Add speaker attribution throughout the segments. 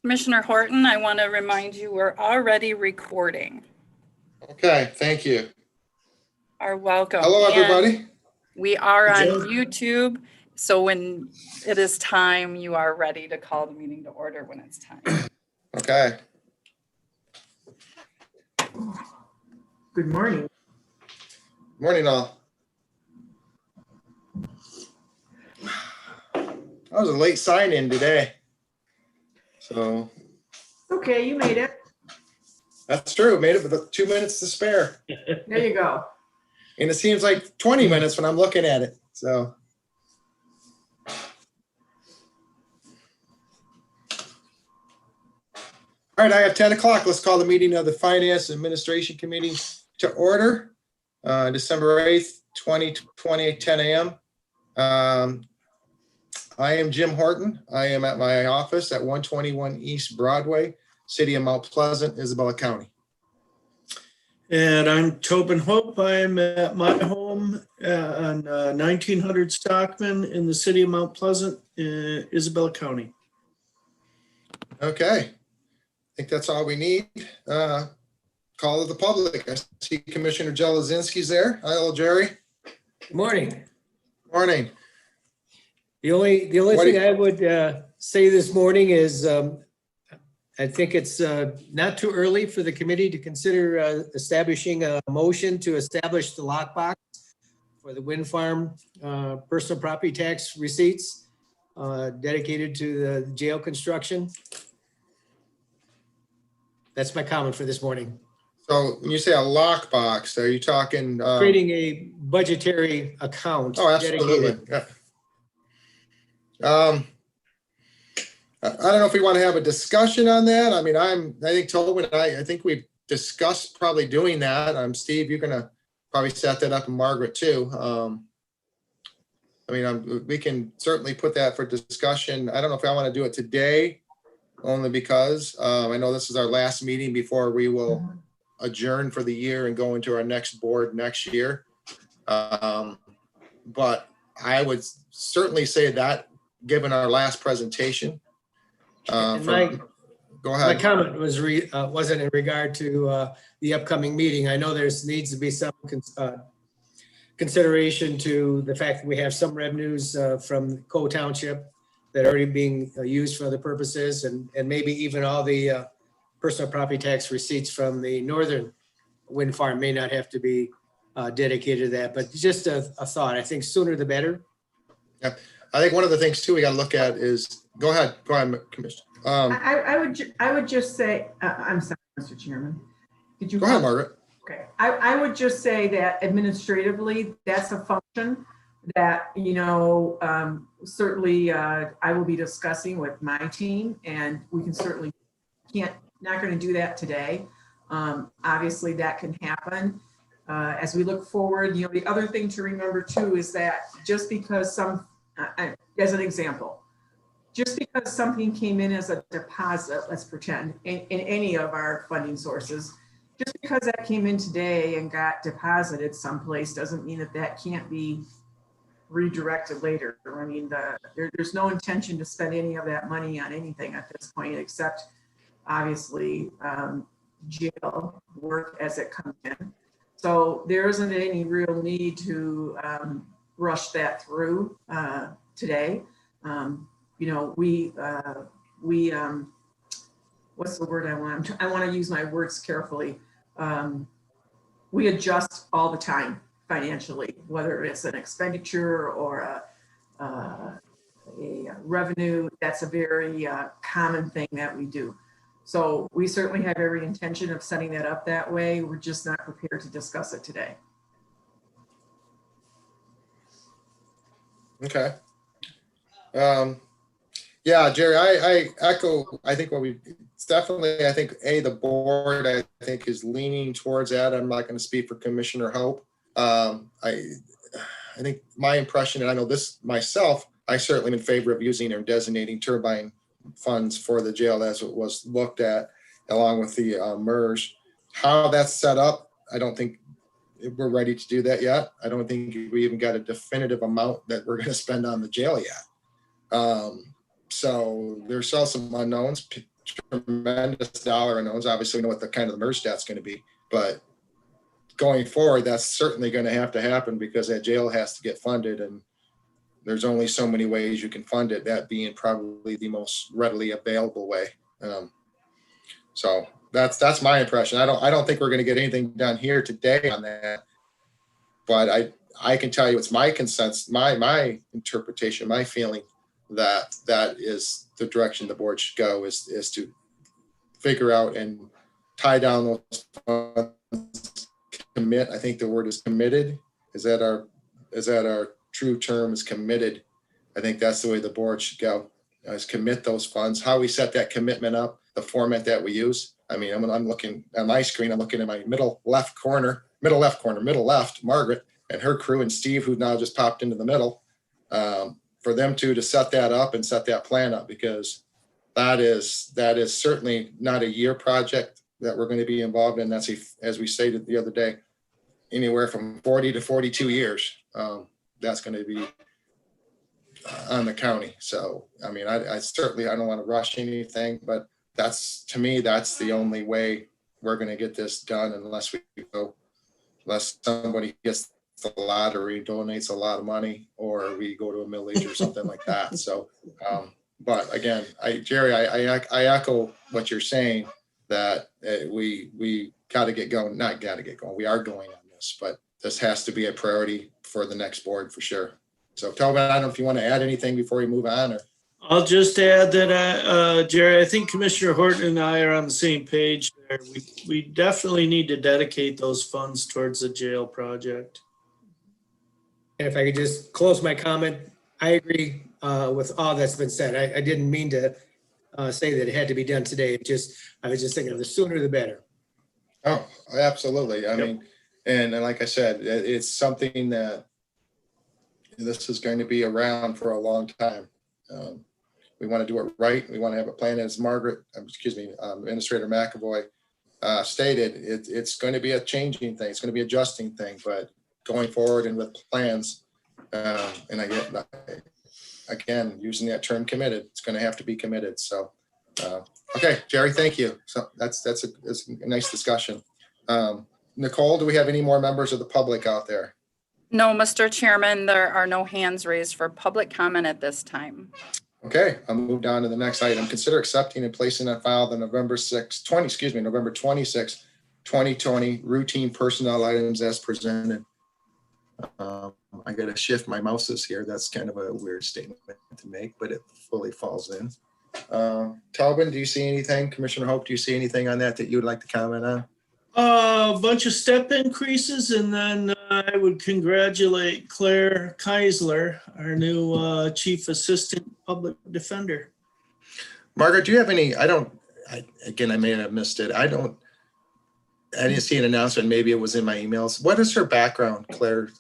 Speaker 1: Commissioner Horton, I want to remind you we're already recording.
Speaker 2: Okay, thank you.
Speaker 1: Are welcome.
Speaker 2: Hello,
Speaker 1: And
Speaker 2: everybody.
Speaker 1: we are on
Speaker 3: Joe.
Speaker 1: YouTube, so when it is time, you are ready to call the meeting to order when it's time.
Speaker 2: Okay,
Speaker 4: Good morning.
Speaker 2: morning all. That was a late sign in today. So
Speaker 4: Okay, you made it.
Speaker 2: that's true. Made it with 2 minutes to spare.
Speaker 4: There you go.
Speaker 2: And it seems like 20 minutes when I'm looking at it. So. All right, I have 10 o'clock. Let's call the meeting of the Finance Administration Committee to order. December 8th, 2020, 10 a.m. I am Jim Horton. I am at my office at 121 East Broadway, City of Mount Pleasant, Isabella County.
Speaker 3: And I'm Tobin Hope. I'm at my home on 1900 Stockman in the city of Mount Pleasant, Isabella County.
Speaker 2: Okay, I think that's all we need. Call of the public. I see Commissioner Jelazinski's there. Hello, Jerry.
Speaker 5: Good morning.
Speaker 2: Morning.
Speaker 5: The only
Speaker 2: What do
Speaker 5: thing I would say this morning is I think it's not too early for the committee to consider establishing a motion to establish the lockbox for the wind farm personal property tax receipts dedicated to the jail construction. That's my comment for this morning.
Speaker 2: So when you say a lockbox, are you talking?
Speaker 5: Creating a budgetary account.
Speaker 2: Oh, absolutely.
Speaker 5: dedicated.
Speaker 2: Yeah. I don't know if we want to have a discussion on that. I mean, I think Tobin and I think we've discussed probably doing that. Steve, you're gonna probably set that up, and Margaret too. I mean, we can certainly put that for discussion. I don't know if I want to do it today, only because I know this is our last meeting before we will adjourn for the year and go into our next board next year. But I would certainly say that, given our last presentation.
Speaker 5: And
Speaker 2: Go
Speaker 5: My
Speaker 2: ahead.
Speaker 5: comment was wasn't in regard to the upcoming meeting. I know needs to be some consideration to the fact that we have some revenues from Cole Township that are already being used for other purposes, and maybe even all the personal property tax receipts from the northern wind farm may not have to be dedicated to that. But just a thought. I think sooner the better.
Speaker 2: I think one of the things too we got to look at is, go ahead, Commissioner.
Speaker 4: I would just say, I'm sorry, Mr. Chairman. Did you?
Speaker 2: Go ahead, Margaret.
Speaker 4: Okay. I would just say that administratively, that's a function that, certainly I will be discussing with my team, and we can certainly not going to do that today. Obviously that can happen. As we look forward, the other thing to remember too is that just because as an example, just because something came in as a deposit, let's pretend, in any of our funding sources, just because that came in today and got deposited someplace doesn't mean that can't be redirected later. I mean, there's no intention to spend any of that money on anything at this point, except obviously jail work as it comes in. So there isn't any real need to rush that through today. What's the word I want? I want to use my words carefully. We adjust all the time financially, whether it's an expenditure or a revenue. That's a very common thing that we do. So we certainly have every intention of setting that up that way. We're just not prepared to discuss it today.
Speaker 2: Okay. Yeah, Jerry, I echo, I think it's definitely, I think, the board, I think, is leaning towards that. I'm not going to speak for Commissioner Hope. I think my impression, and I know this myself, I certainly am in favor of using or designating turbine funds for the jail as it was looked at, along with the MERS. How that's set up, I don't think we're ready to do that yet. I don't think we even got a definitive amount that we're going to spend on the jail yet. So there's still some unknowns. tremendous dollar unknowns. Obviously, we know what the kind of the MERS stat's going to be, but going forward, that's certainly going to happen because that jail has to get funded, and there's only so many ways you can fund it, that being probably the most readily available way. So that's my impression. I don't think we're going to get anything done here today on that, but I can tell you it's my consensus, my interpretation, my feeling that is the direction the board should go is to figure out and tie down those funds, commit. I think the word is committed. Is that our true term, is committed? I think that's the way the board should go, is commit those funds. How we set that commitment up, the format that we use. I mean, I'm looking at my screen, I'm looking at my middle left, Margaret and her crew, and Steve, who now just popped into the middle, for them to set that up and set that plan up, because that is certainly not a year project that we're going to be involved in. That's, as we stated the other day, anywhere from 40 to 42 years. That's going to be on the county. So, I mean, I certainly, I don't want to rush anything, but to me, that's the only way we're going to get this done, unless somebody gets the lottery, donates a lot of money, or we go to a millage or something like that. So, but again, Jerry, I echo what you're saying, that we got to get going, not got to get going. We are going on this, but this has to be a priority for the next board for sure. So Tobin, I don't know if you want to add anything before we move on, or.
Speaker 3: I'll just add that, Jerry, I think Commissioner Horton and I are on the same page there. We definitely need to dedicate those funds towards the jail project.
Speaker 5: And if I could just close my comment, I agree with all that's been said. I didn't mean to say that it had to be done today. I was just thinking the sooner the better.
Speaker 2: Oh, absolutely. I mean, and like I said, it's something that this is going to be around for a long time. We want to do it right. We want to have a plan, as Administrator McAvoy stated. It's going to be a changing thing. It's going to be adjusting thing, but going forward and with plans, and again, using that term committed, it's going to have to be committed. So, okay, Jerry, thank you. So that's a nice discussion. Nicole, do we have any more members of the public out there?
Speaker 1: No, Mr. Chairman, there are no hands raised for public comment at this time.
Speaker 2: Okay, I'll move down to the next item. Consider accepting and placing on file the November 26, 2020 routine personnel items as presented. I got to shift my mouses here. That's kind of a weird statement to make, but it fully falls in. Tobin, do you see anything? Commissioner Hope, do you see anything on that you would like to comment on?
Speaker 3: A bunch of step increases, and then I would congratulate Claire Keisler, our new Chief Assistant Public Defender.
Speaker 2: Margaret, do you have any? I may have missed it. I didn't see an announcement. Maybe it was in my emails. What is her background, Claire?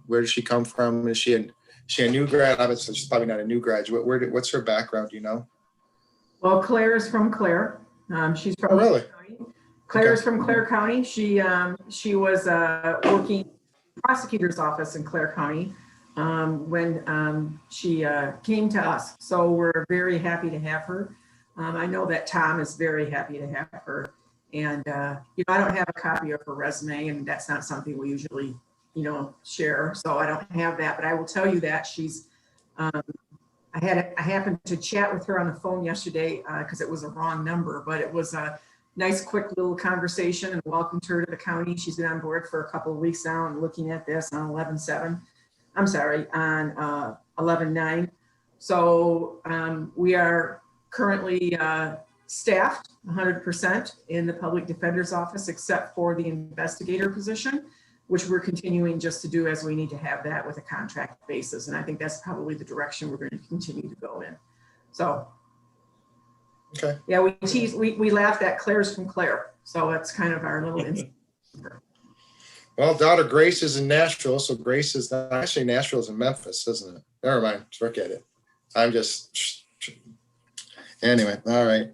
Speaker 2: Where does she come from? Is she a new grad? Obviously, she's probably not a new graduate. What's her background? Do you know?
Speaker 4: Well, Claire is from Clare. She's from
Speaker 2: really?
Speaker 4: Claire is from Clare County. She was working prosecutor's office in Clare County when she came to us. So we're very happy to have her. I know that Tom is very happy to have her. And I don't have a copy of her resume, and that's not something we usually share. So I don't have that, but I will tell you that she's. I happened to chat with her on the phone yesterday because it was a wrong number, but it was a nice, quick little conversation, and welcomed her to the county. She's been on board for a couple of weeks now and looking at this on 11/7. I'm sorry, on 11/9. So we are currently staffed 100% in the public defender's office, except for the investigator position, which we're continuing just to do as we need to have that with a contract basis. And I think that's probably the direction we're going to continue to go in. So.
Speaker 2: Okay.
Speaker 4: Yeah, we laughed at Claire's from Clare. So that's kind of our little insight.
Speaker 2: Well, daughter Grace is in Nashville, so Grace is not actually, Nashville's in Memphis, isn't it? Never mind. Forget it. I'm just anyway. All right.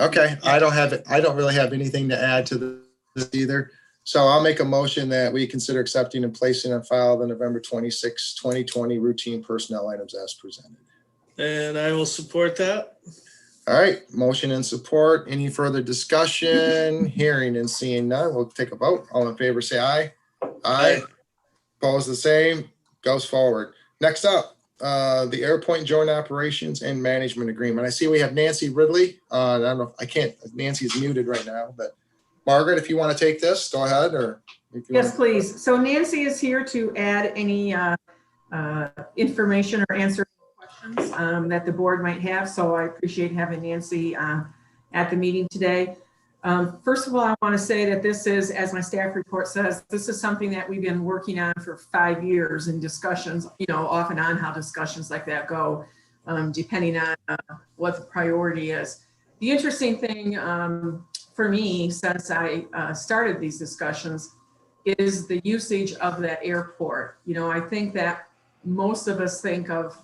Speaker 2: Okay. I don't really have anything to add to this either. So I'll make a motion that we consider accepting and placing on file the November 26, 2020 routine personnel items as presented.
Speaker 3: And I will support that.
Speaker 2: All right, motion and support. Any further discussion? Hearing and seeing none, we'll take a vote. All in favor, say aye. Aye. Opposed, the same. Goes forward. Next up, the Airpoint Joint Operations and Management Agreement. I see we have Nancy Ridley. I don't know, I can't, Nancy's muted right now, but Margaret, if you want to take this, go ahead, or. if you
Speaker 4: Yes,
Speaker 2: want-
Speaker 4: please. So Nancy is here to add any information or answer questions that the board might have. So I appreciate having Nancy at the meeting today. First of all, I want to say that this is, as my staff report says, this is something that we've been working on for 5 years in discussions, off and on how discussions like that go, depending on what the priority is. The interesting thing for me, since I started these discussions, is the usage of that airport. I think that most of us think of,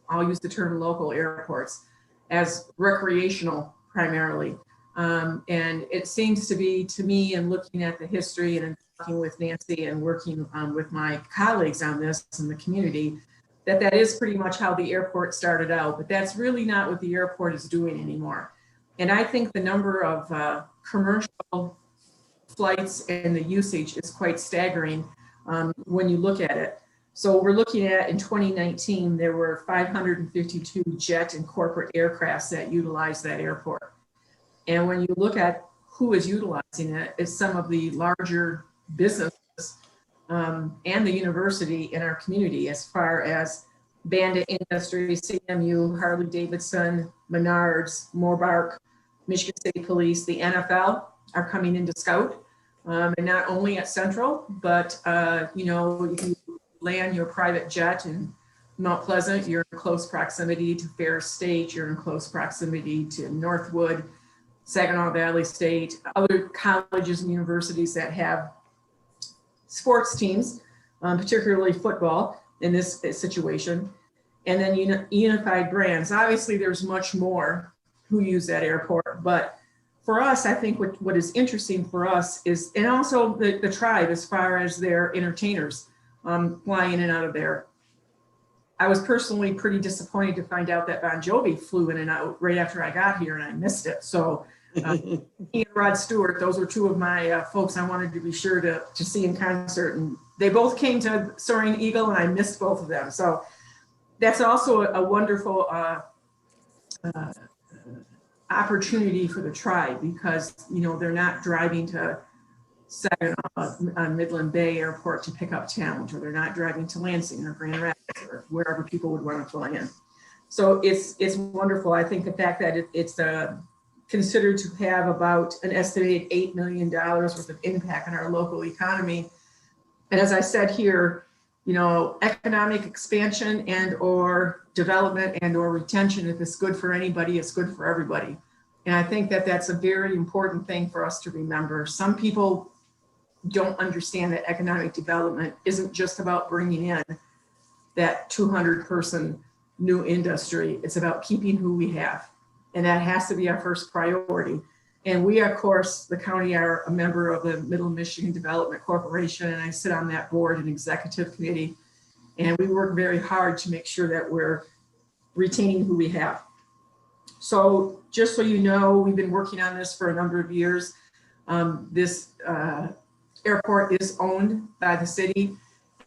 Speaker 4: I'll use the term local airports, as recreational primarily. And it seems to be, to me, and looking at the history and talking with Nancy and working with my colleagues on this in the community, that is pretty much how the airport started out, but that's really not what the airport is doing anymore. And I think the number of commercial flights and the usage is quite staggering when you look at it. So we're looking at, in 2019, there were 552 jet and corporate aircrafts that utilized that airport. And when you look at who is utilizing it, it's some of the larger businesses and the university in our community, as far as Bandit Industries, CMU, Harley Davidson, Menards, Morbark, Michigan State Police, the NFL are coming into Scout. And not only at Central, but if you land your private jet in Mount Pleasant, you're in close proximity to Ferris State, you're in close proximity to Northwood, Saginaw Valley State, other colleges and universities that have sports teams, particularly football in this situation. And then Unified Brands. Obviously, there's much more who use that airport, but for us, I think what is interesting for us is, and also the tribe, as far as their entertainers flying in and out of there. I was personally pretty disappointed to find out that Bon Jovi flew in and out right after I got here, and I missed it. So he and Rod Stewart, those were two of my folks I wanted to be sure to see in concert. And they both came to Soaring Eagle, and I missed both of them. So that's also a wonderful opportunity for the tribe, because they're not driving to Saginaw Midland Bay Airport to pick up talent, or they're not driving to Lansing or Grand Rapids or wherever people would want to fly in. So it's wonderful. I think the fact that it's considered to have about an estimated $8 million worth of impact on our local economy. And as I said here, economic expansion and or development and or retention, if it's good for anybody, it's good for everybody. And I think that that's a very important thing for us to remember. Some people don't understand that economic development isn't just about bringing in that 200-person new industry. It's about keeping who we have. And that has to be our first priority. And we, of course, the county, are a member of the Middle Michigan Development Corporation, and I sit on that board and executive committee. And we work very hard to make sure that we're retaining who we have. So just so you know, we've been working on this for a number of years. This airport is owned by the city.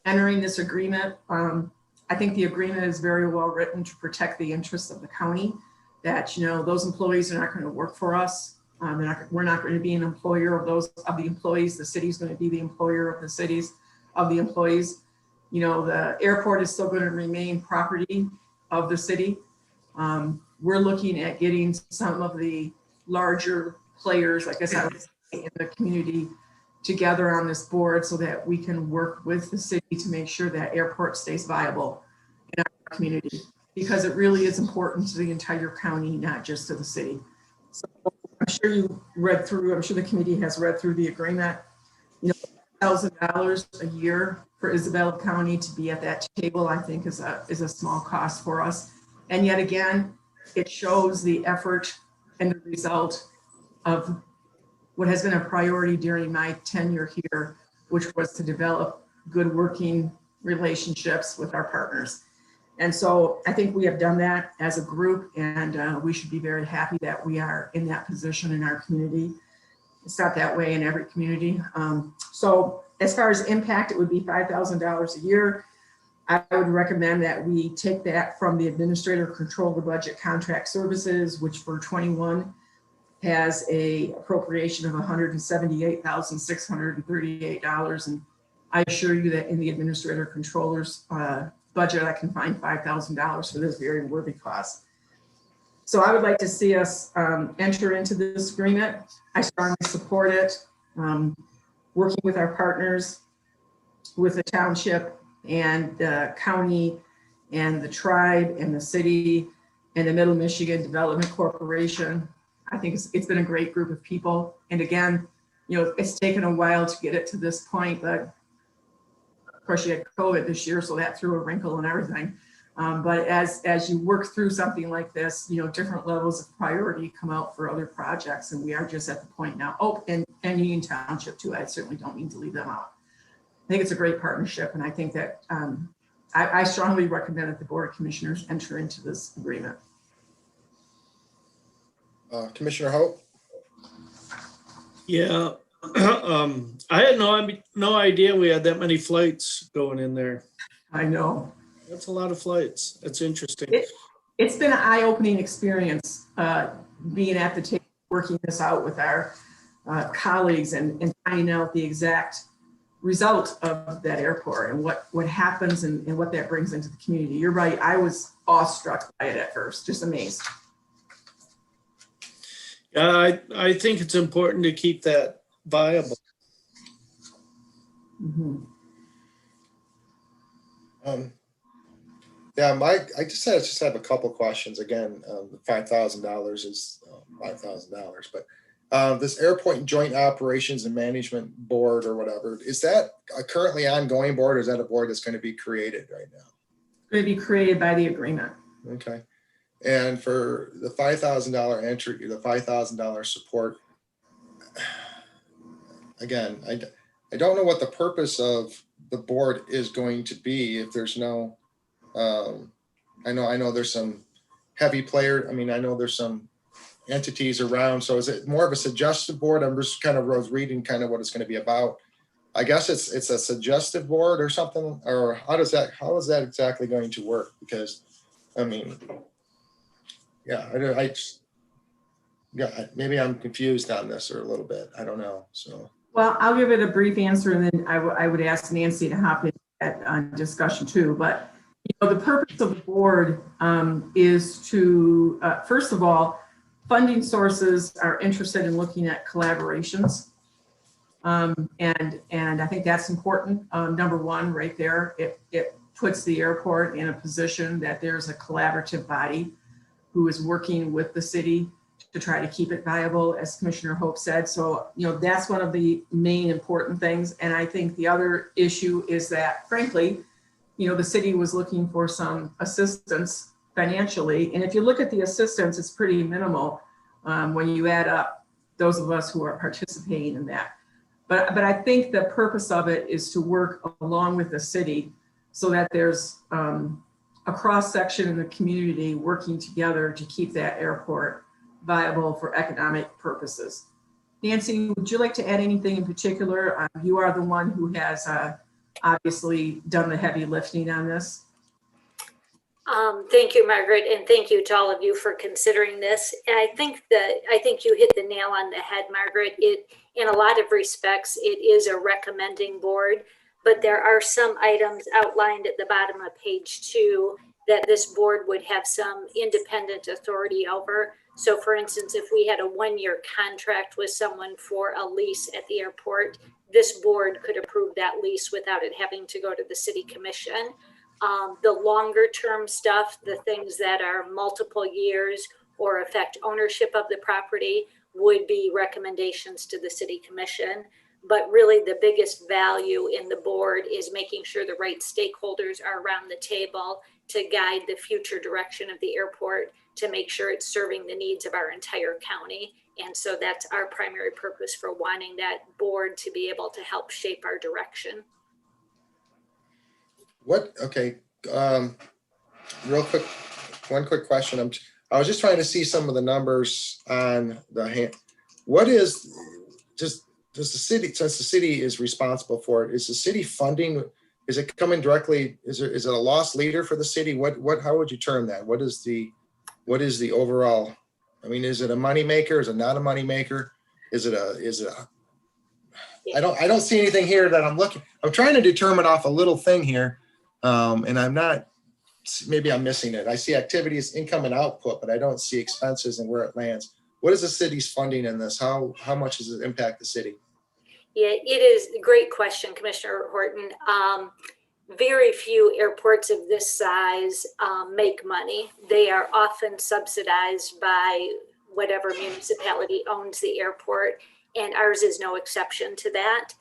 Speaker 4: Entering this agreement, I think the agreement is very well written to protect the interests of the county, that those employees are not going to work for us. We're not going to be an employer of the employees. The city's going to be the employer of the employees. The airport is still going to remain property of the city. We're looking at getting some of the larger players, like I said, in the community together on this board, so that we can work with the city to make sure that airport stays viable in our community, because it really is important to the entire county, not just to the city. So I'm sure you read through, I'm sure the committee has read through the agreement. $1,000 a year for Isabella County to be at that table, I think is a small cost for us. And yet again, it shows the effort and the result of what has been a priority during my tenure here, which was to develop good working relationships with our partners. And so I think we have done that as a group, and we should be very happy that we are in that position in our community. It's not that way in every community. So as far as impact, it would be $5,000 a year. I would recommend that we take that from the administrator control the budget contract services, which for 21 has a appropriation of $178,638. And I assure you that in the administrator controller's budget, I can find $5,000 for this very worthy cause. So I would like to see us enter into this agreement. I strongly support it. Working with our partners, with the township and the county and the tribe and the city and the Middle Michigan Development Corporation. I think it's been a great group of people. And again, you know, it's taken a while to get it to this point, but of course you had COVID this year, so that threw a wrinkle in everything. But as you work through something like this, you know, different levels of priority come out for other projects. And we are just at the point now. Oh, and Union Township too. I certainly don't mean to leave them out. I think it's a great partnership. And I think that I strongly recommend that the Board of Commissioners enter into this agreement.
Speaker 2: Commissioner Hope?
Speaker 3: Yeah, I had no idea we had that many flights going in there.
Speaker 4: I know.
Speaker 3: That's a lot of flights. That's interesting.
Speaker 4: It's been an eye-opening experience being at the table, working this out with our colleagues and finding out the exact result of that airport and what happens and what that brings into the community. You're right. I was awestruck by it at first, just amazed.
Speaker 3: Yeah, I think it's important to keep that viable.
Speaker 4: Mm-hmm.
Speaker 2: Yeah, I just have a couple questions. Again, the $5,000 is $5,000, but this Airport Joint Operations and Management Board or whatever, is that a currently ongoing board or is that a board that's going to be created right now?
Speaker 4: It's going to be created by the agreement.
Speaker 2: Okay. And for the $5,000 entry, the $5,000 support, again, I don't know what the purpose of the board is going to be if there's no, I know there's some heavy player. I mean, I know there's some entities around. So is it more of a suggestive board? I'm just kind of was reading kind of what it's going to be about. I guess it's a suggestive board or something, or how is that exactly going to work? Because I mean, yeah, maybe I'm confused on this or a little bit. I don't know. So.
Speaker 4: Well, I'll give it a brief answer and then I would ask Nancy to hop in at discussion too. But you know, the purpose of the board is to, first of all, funding sources are interested in looking at collaborations. And I think that's important. Number one, right there, it puts the airport in a position that there's a collaborative body who is working with the city to try to keep it viable, as Commissioner Hope said. So, you know, that's one of the main important things. And I think the other issue is that, frankly, you know, the city was looking for some assistance financially. And if you look at the assistance, it's pretty minimal when you add up those of us who are participating in that. But I think the purpose of it is to work along with the city so that there's a cross section in the community working together to keep that airport viable for economic purposes. Nancy, would you like to add anything in particular? You are the one who has obviously done the heavy lifting on this.
Speaker 6: Thank you, Margaret, and thank you to all of you for considering this. And I think you hit the nail on the head, Margaret. In a lot of respects, it is a recommending board, but there are some items outlined at the bottom of page 2 that this board would have some independent authority over. So for instance, if we had a 1-year contract with someone for a lease at the airport, this board could approve that lease without it having to go to the city commission. The longer term stuff, the things that are multiple years or affect ownership of the property would be recommendations to the city commission. But really the biggest value in the board is making sure the right stakeholders are around the table to guide the future direction of the airport, to make sure it's serving the needs of our entire county. And so that's our primary purpose for wanting that board to be able to help shape our direction.
Speaker 2: Okay. real quick, one quick question. I was just trying to see some of the numbers on the hand. What is, does the city, since the city is responsible for it, is the city funding, is it coming directly, is it a loss leader for the city? How would you term that? What is the overall, I mean, is it a moneymaker? Is it not a moneymaker? I don't see anything here that I'm trying to determine off a little thing here. And I'm not, maybe I'm missing it. I see activities, income and output, but I don't see expenses and where it lands. What is the city's funding in this? How much does it impact the city?
Speaker 6: Yeah, it is a great question, Commissioner Horton. Very few airports of this size make money. They are often subsidized by whatever municipality owns the airport, and ours is no exception to that.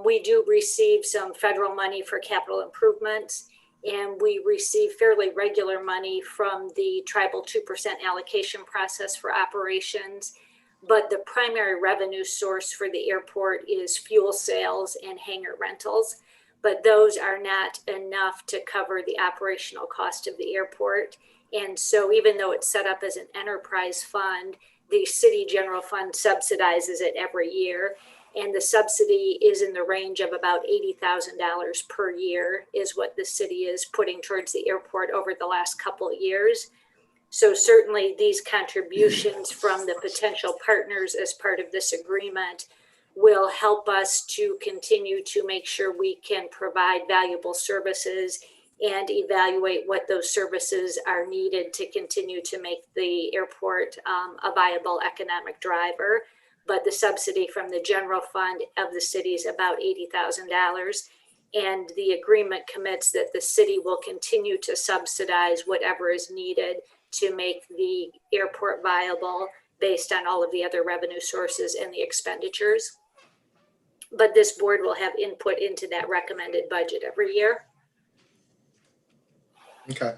Speaker 6: We do receive some federal money for capital improvements, and we receive fairly regular money from the tribal 2% allocation process for operations. But the primary revenue source for the airport is fuel sales and hangar rentals. But those are not enough to cover the operational cost of the airport. And so even though it's set up as an enterprise fund, the city general fund subsidizes it every year. And the subsidy is in the range of about $80,000 per year is what the city is putting towards the airport over the last couple of years. So certainly these contributions from the potential partners as part of this agreement will help us to continue to make sure we can provide valuable services and evaluate what those services are needed to continue to make the airport a viable economic driver. But the subsidy from the general fund of the city is about $80,000. And the agreement commits that the city will continue to subsidize whatever is needed to make the airport viable based on all of the other revenue sources and the expenditures. But this board will have input into that recommended budget every year.
Speaker 2: Okay.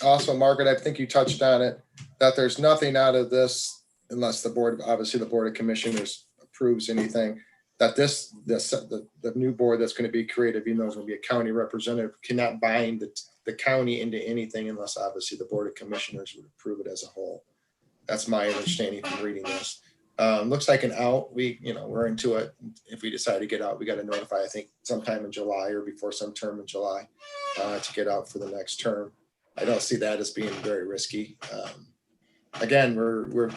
Speaker 2: Also, Margaret, I think you touched on it, that there's nothing out of this unless the board, obviously the Board of Commissioners approves anything, that the new board that's going to be created, even though it's going to be a county representative, cannot bind the county into anything unless obviously the Board of Commissioners would approve it as a whole. That's my understanding from reading this. Looks like an out. We're into it. If we decide to get out, we got to notify, I think, sometime in July or before some term in July to get out for the next term. I don't see that as being very risky. Again, we're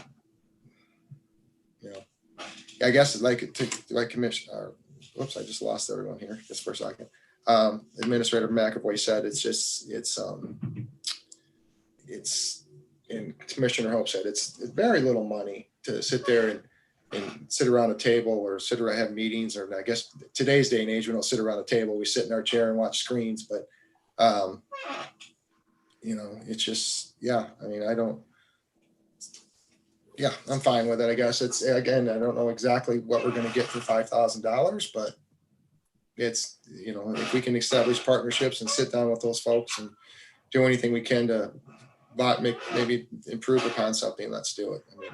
Speaker 2: I guess like Commissioner, whoops, I just lost everyone here just for a second. Administrator McAvoy said and Commissioner Hope said it's very little money to sit there and sit around a table or sit around, have meetings, or I guess today's day and age, we don't sit around a table, we sit in our chair and watch screens, but it's just, I'm fine with it. I guess it's, again, I don't know exactly what we're going to get for $5,000, but it's, if we can establish partnerships and sit down with those folks and do anything we can to maybe improve upon something, let's do it. I mean,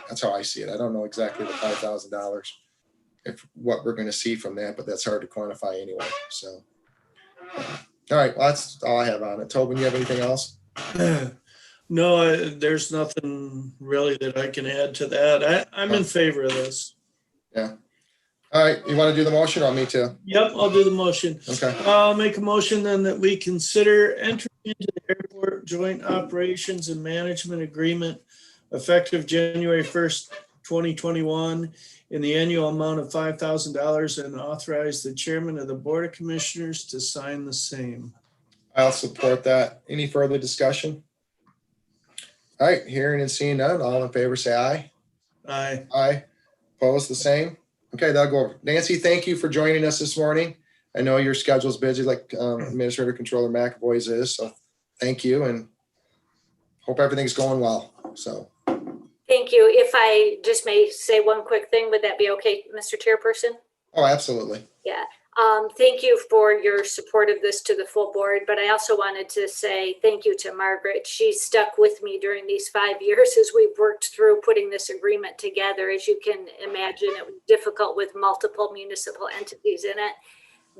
Speaker 2: that's how I see it. I don't know exactly the $5,000 what we're going to see from that, but that's hard to quantify anyway. So, all right, well, that's all I have on it. Tobin, you have anything else?
Speaker 3: No, there's nothing really that I can add to that. I'm in favor of this.
Speaker 2: Yeah. All right, you want to do the motion or me too?
Speaker 3: Yep, I'll do the motion.
Speaker 2: Okay.
Speaker 3: I'll make a motion then that we consider entering into the airport joint operations and management agreement effective January 1st, 2021 in the annual amount of $5,000 and authorize the chairman of the Board of Commissioners to sign the same.
Speaker 2: I'll support that. Any further discussion? All right, hearing and seeing none, all in favor say aye.
Speaker 3: Aye.
Speaker 2: Aye. Opposed, the same? Okay, that'll go over. Nancy, thank you for joining us this morning. I know your schedule's busy like Administrator Controller McAvoy's is, so thank you and hope everything's going well. So.
Speaker 6: Thank you. If I just may say one quick thing, would that be okay, Mr. Chairperson?
Speaker 2: Oh, absolutely.
Speaker 6: Yeah. Thank you for your support of this to the full board, but I also wanted to say thank you to Margaret. She stuck with me during these 5 years as we've worked through putting this agreement together. As you can imagine, it was difficult with multiple municipal entities in it,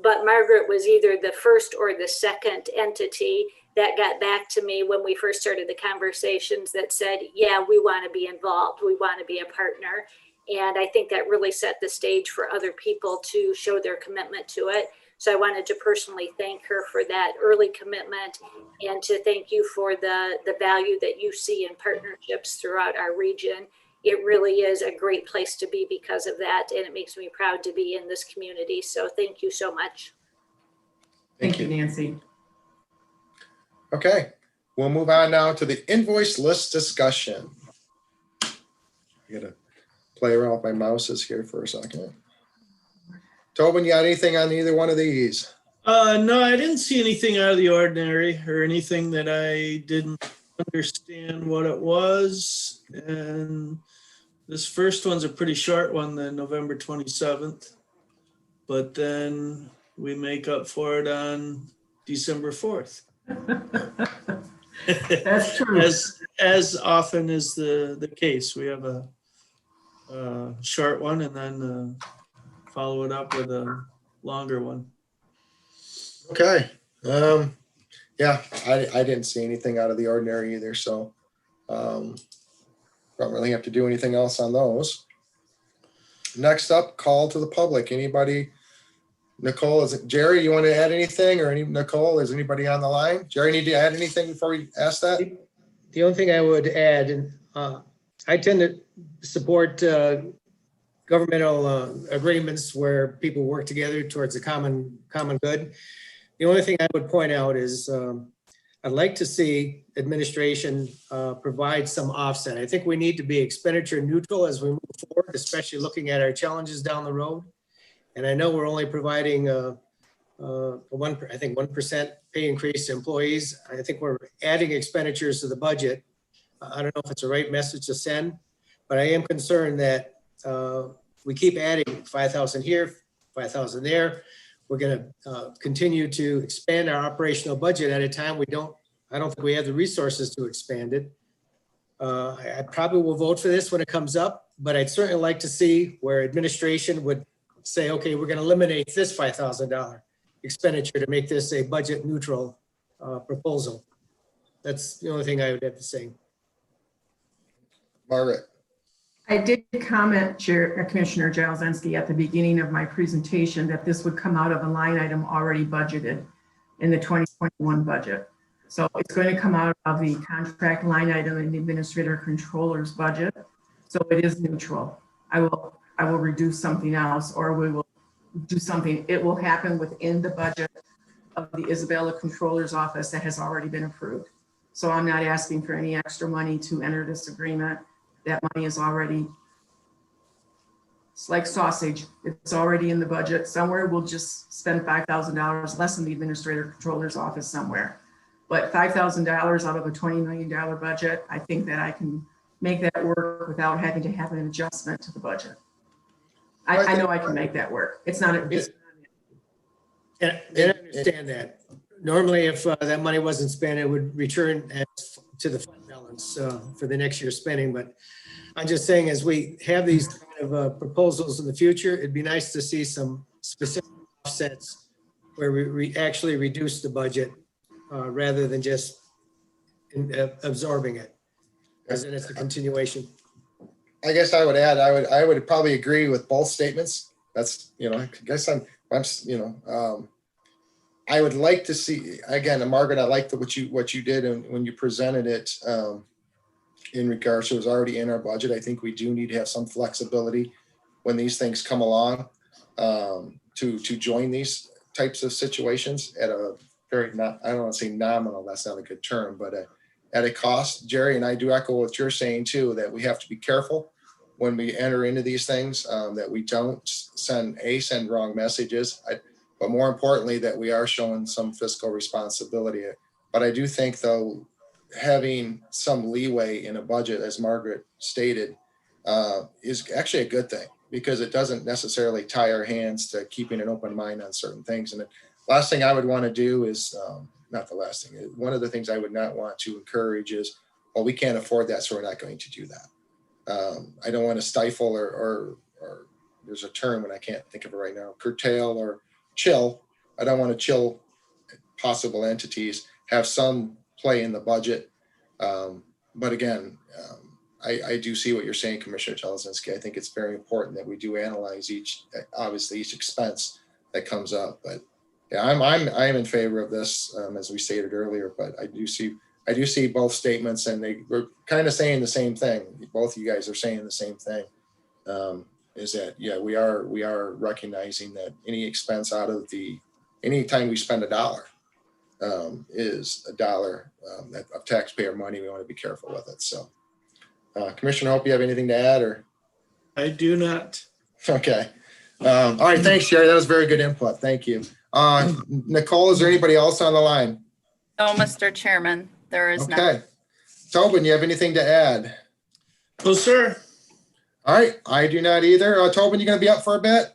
Speaker 6: but Margaret was either the first or the second entity that got back to me when we first started the conversations that said, yeah, we want to be involved. We want to be a partner. And I think that really set the stage for other people to show their commitment to it. So I wanted to personally thank her for that early commitment and to thank you for the value that you see in partnerships throughout our region. It really is a great place to be because of that. And it makes me proud to be in this community. So thank you so much.
Speaker 4: Thank you, Nancy.
Speaker 2: Okay, we'll move on now to the invoice list discussion. I gotta play around with my mouses here for a second. Tobin, you got anything on either one of these?
Speaker 3: No, I didn't see anything out of the ordinary or anything that I didn't understand what it was. And this first one's a pretty short one, the November 27th. But then we make up for it on December 4th.
Speaker 4: That's true.
Speaker 3: As often is the case, we have a short one and then follow it up with a longer one.
Speaker 2: Okay, yeah, I didn't see anything out of the ordinary either, so don't really have to do anything else on those. Next up, call to the public. Anybody? Nicole, is it Jerry? You want to add anything, or Nicole? Is anybody on the line? Jerry, need to add anything before we ask that?
Speaker 5: The only thing I would add, and I tend to support governmental agreements where people work together towards a common good. The only thing I would point out is I'd like to see administration provide some offset. I think we need to be expenditure neutral as we move forward, especially looking at our challenges down the road. And I know we're only providing I think 1% pay increase to employees. I think we're adding expenditures to the budget. I don't know if it's the right message to send, but I am concerned that we keep adding 5,000 here, 5,000 there. We're going to continue to expand our operational budget at a time I don't think we have the resources to expand it. I probably will vote for this when it comes up, but I'd certainly like to see where administration would say, okay, we're going to eliminate this $5,000 expenditure to make this a budget neutral proposal. That's the only thing I would have to say.
Speaker 2: Margaret.
Speaker 4: I did comment, Commissioner Jablonski, at the beginning of my presentation that this would come out of a line item already budgeted in the 2021 budget. So it's going to come out of the contract line item in the administrator controller's budget. So it is neutral. I will reduce something else, or we will do something. It will happen within the budget of the Isabella Controller's office that has already been approved. So I'm not asking for any extra money to enter this agreement. That money is already, it's like sausage. It's already in the budget. Somewhere we'll just spend $5,000 less in the administrator controller's office somewhere. But $5,000 out of a $20 million budget, I think that I can make that work without having to have an adjustment to the budget. I know I can make that work. It's not.
Speaker 5: And I understand that. Normally, if that money wasn't spent, it would return to the fund balance for the next year's spending. But I'm just saying, as we have these kind of proposals in the future, it'd be nice to see some specific offsets where we actually reduce the budget rather than just absorbing it, as in it's a continuation.
Speaker 2: I guess I would add, I would probably agree with both statements. That's, I guess I'm I would like to see, again, Margaret, I liked what you did and when you presented it in regards to it was already in our budget. I think we do need to have some flexibility when these things come along to join these types of situations at a very, I don't want to say nominal, that's not a good term, but at a cost. Jerry, and I do echo what you're saying too, that we have to be careful when we enter into these things, that we don't send wrong messages, but more importantly, that we are showing some fiscal responsibility. But I do think, though, having some leeway in a budget, as Margaret stated, is actually a good thing, because it doesn't necessarily tie our hands to keeping an open mind on certain things. And the last thing I would want to do is, not the last thing, one of the things I would not want to encourage is, well, we can't afford that, so we're not going to do that. I don't want to stifle or there's a term and I can't think of it right now, curtail or chill I don't want to chill possible entities, have some play in the budget. But again, I do see what you're saying, Commissioner Telezinski. I think it's very important that we do analyze obviously each expense that comes up. But yeah, I'm in favor of this, as we stated earlier. But I do see both statements, and we're kind of saying the same thing. Both of you guys are saying the same thing. Is that, yeah, we are recognizing that any expense anytime we spend $1 is $1 of taxpayer money. We want to be careful with it. So, Commissioner, hope you have anything to add, or?
Speaker 3: I do not.
Speaker 2: Okay. All right. Thanks, Jerry. That was very good input. Thank you. Nicole, is there anybody else on the line?
Speaker 1: No, Mr. Chairman, there is not.
Speaker 2: Okay. Tobin, you have anything to add?
Speaker 3: No, sir.
Speaker 2: All right. I do not either. Tobin, you going to be up for a bit?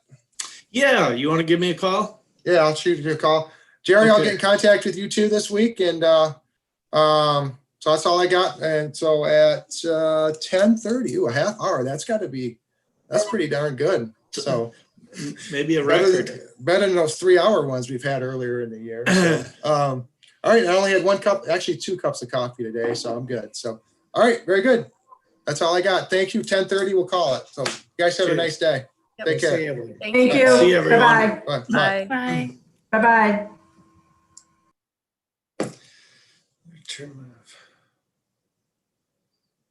Speaker 3: Yeah, you want to give me a call?
Speaker 2: Yeah, I'll shoot you a call. Jerry, I'll
Speaker 3: Okay.
Speaker 2: get in contact with you too this week. And so that's all I got. And so at 10:30, a half hour, that's pretty darn good. So
Speaker 3: Maybe a
Speaker 2: better
Speaker 3: record.
Speaker 2: than those 3-hour ones we've had earlier in the year. So, all right. I only had 2 cups of coffee today, so I'm good. So, all right. Very good. That's all I got. Thank you. 10:30, we'll call it. So you guys have a
Speaker 3: Cheers.
Speaker 2: nice day.
Speaker 1: Yep.
Speaker 2: Take care.
Speaker 5: See everyone.
Speaker 4: Thank
Speaker 3: See
Speaker 4: you.
Speaker 3: everyone.
Speaker 4: Bye-bye.
Speaker 2: Bye. Bye.
Speaker 1: Bye.
Speaker 4: Bye-bye.
Speaker 3: Turn my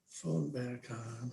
Speaker 3: phone back on.